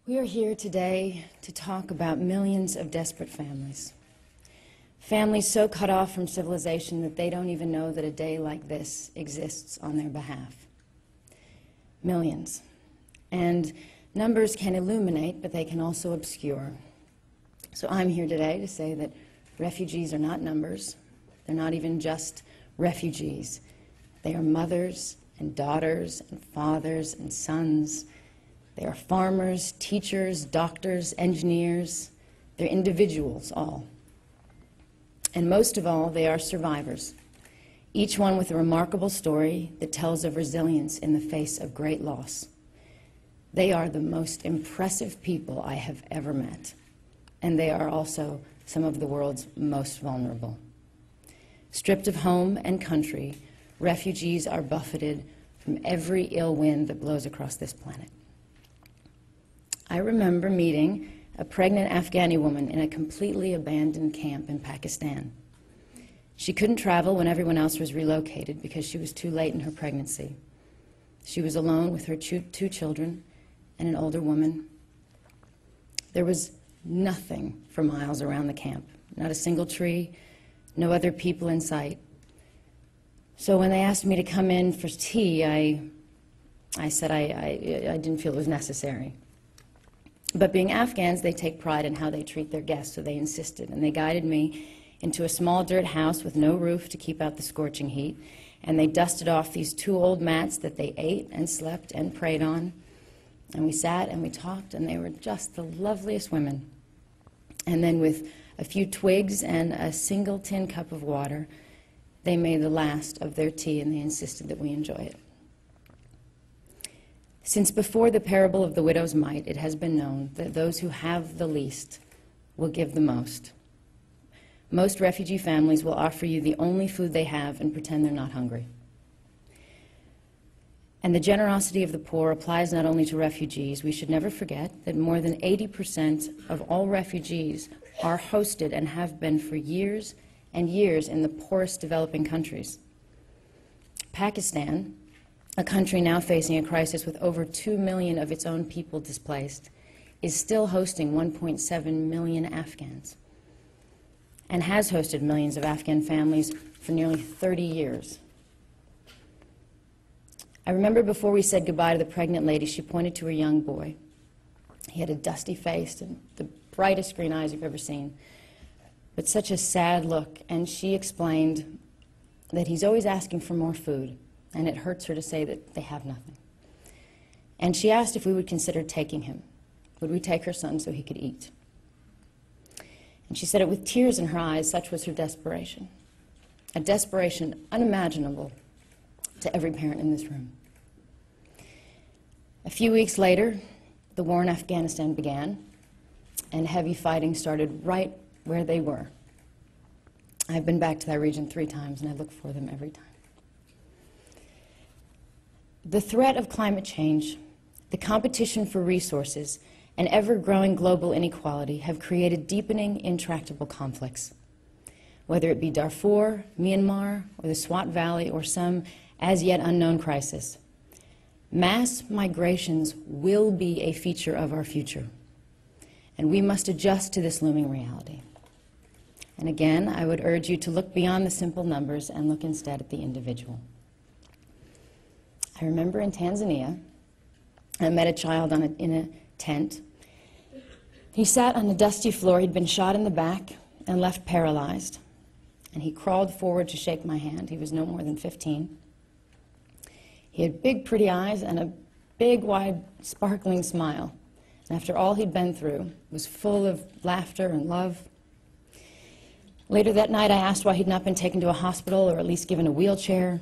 We are here today to talk about millions of desperate families. Families so cut off from civilization that they don't even know that a day like this exists on their behalf. Millions. And numbers can illuminate, but they can also obscure. So I'm here today to say that refugees are not numbers. They're not even just refugees. They are mothers and daughters and fathers and sons. They are farmers, teachers, doctors, engineers. They're individuals, all. And most of all, they are survivors, each one with a remarkable story that tells of resilience in the face of great loss. They are the most impressive people I have ever met, and they are also some of the world's most vulnerable. Stripped of home and country, refugees are buffeted from every ill wind that blows across this planet. I remember meeting a pregnant Afghani woman in a completely abandoned camp in Pakistan. She couldn't travel when everyone else was relocated because she was too late in her pregnancy. She was alone with her two children and an older woman. There was nothing for miles around the camp, not a single tree, no other people in sight. So when they asked me to come in for tea, I said I didn't feel it was necessary. But being Afghans, they take pride in how they treat their guests, so they insisted. And they guided me into a small dirt house with no roof to keep out the scorching heat. And they dusted off these two old mats that they ate and slept and prayed on. And we sat and we talked, and they were just the loveliest women. And then with a few twigs and a single tin cup of water, they made the last of their tea, and they insisted that we enjoy it. Since before the parable of the widow's mite, it has been known that those who have the least will give the most. Most refugee families will offer you the only food they have and pretend they're not hungry. And the generosity of the poor applies not only to refugees. We should never forget that more than 80% of all refugees are hosted and have been for years and years in the poorest developing countries. Pakistan, a country now facing a crisis with over 2 million of its own people displaced, is still hosting 1.7 million Afghans and has hosted millions of Afghan families for nearly 30 years. I remember before we said goodbye to the pregnant lady, she pointed to her young boy. He had a dusty face and the brightest green eyes you've ever seen, but such a sad look, and she explained that he's always asking for more food, and it hurts her to say that they have nothing. And she asked if we would consider taking him. Would we take her son so he could eat? And she said it with tears in her eyes, such was her desperation. A desperation unimaginable to every parent in this room. A few weeks later, the war in Afghanistan began, and heavy fighting started right where they were. I've been back to that region 3 times, and I look for them every time. The threat of climate change, the competition for resources, and ever-growing global inequality have created deepening, intractable conflicts. Whether it be Darfur, Myanmar, or the Swat Valley, or some as-yet unknown crisis, mass migrations will be a feature of our future, and we must adjust to this looming reality. And again, I would urge you to look beyond the simple numbers and look instead at the individual. I remember in Tanzania, I met a child in a tent. He sat on the dusty floor. He'd been shot in the back and left paralyzed. And he crawled forward to shake my hand. He was no more than 15. He had big, pretty eyes and a big, wide, sparkling smile. And after all he'd been through, was full of laughter and love. Later that night, I asked why he'd not been taken to a hospital or at least given a wheelchair.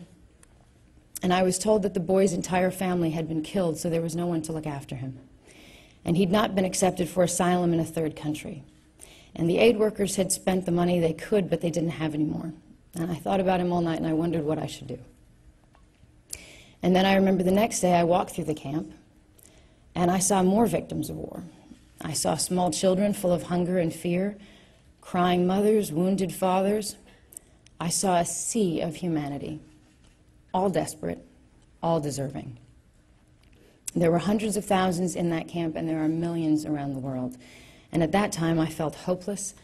And I was told that the boy's entire family had been killed, so there was no one to look after him. And he'd not been accepted for asylum in a third country. And the aid workers had spent the money they could, but they didn't have any more. And I thought about him all night, and I wondered what I should do. And then I remember the next day I walked through the camp, and I saw more victims of war. I saw small children full of hunger and fear, crying mothers, wounded fathers. I saw a sea of humanity, all desperate, all deserving. There were hundreds of thousands in that camp, and there are millions around the world. And at that time, I felt hopeless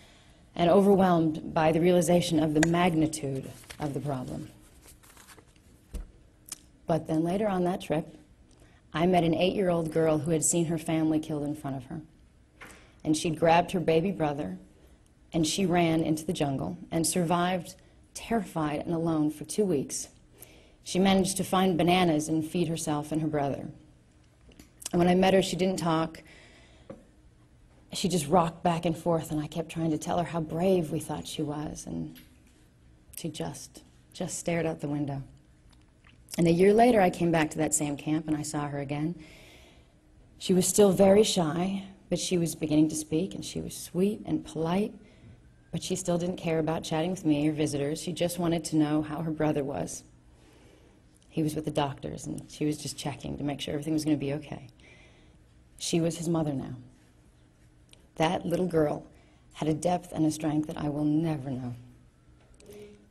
and overwhelmed by the realization of the magnitude of the problem. But then later on that trip, I met an 8-year-old girl who had seen her family killed in front of her. And she'd grabbed her baby brother, and she ran into the jungle and survived, terrified and alone, for 2 weeks. She managed to find bananas and feed herself and her brother. And when I met her, she didn't talk. She just rocked back and forth, and I kept trying to tell her how brave we thought she was, and she just stared out the window. And a year later, I came back to that same camp, and I saw her again. She was still very shy, but she was beginning to speak, and she was sweet and polite, but she still didn't care about chatting with me or visitors. She just wanted to know how her brother was. He was with the doctors, and she was just checking to make sure everything was going to be okay. She was his mother now. That little girl had a depth and a strength that I will never know.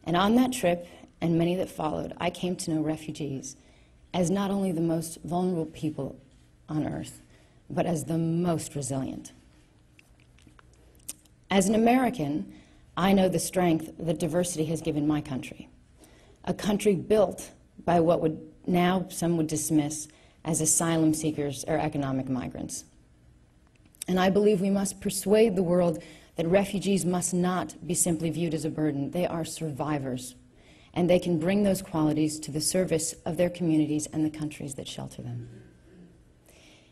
And on that trip, and many that followed, I came to know refugees as not only the most vulnerable people on earth, but as the most resilient. As an American, I know the strength that diversity has given my country, a country built by what would now some would dismiss as asylum seekers or economic migrants. And I believe we must persuade the world that refugees must not be simply viewed as a burden. They are survivors, and they can bring those qualities to the service of their communities and the countries that shelter them.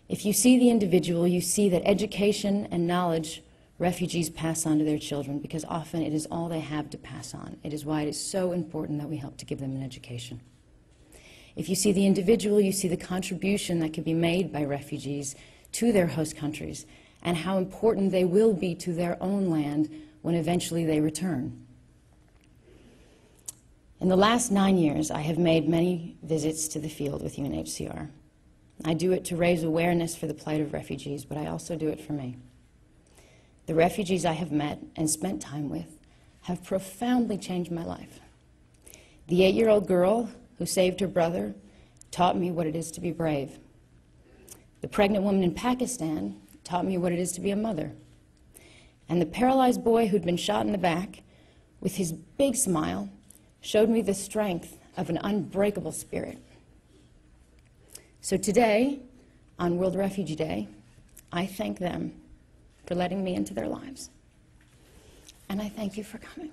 If you see the individual, you see that education and knowledge refugees pass on to their children, because often it is all they have to pass on. It is why it is so important that we help to give them an education. If you see the individual, you see the contribution that can be made by refugees to their host countries, and how important they will be to their own land when eventually they return. In the last 9 years, I have made many visits to the field with UNHCR. I do it to raise awareness for the plight of refugees, but I also do it for me. The refugees I have met and spent time with have profoundly changed my life. The 8-year-old girl who saved her brother taught me what it is to be brave. The pregnant woman in Pakistan taught me what it is to be a mother. And the paralyzed boy who'd been shot in the back, with his big smile, showed me the strength of an unbreakable spirit. So today, on World Refugee Day, I thank them for letting me into their lives. And I thank you for coming.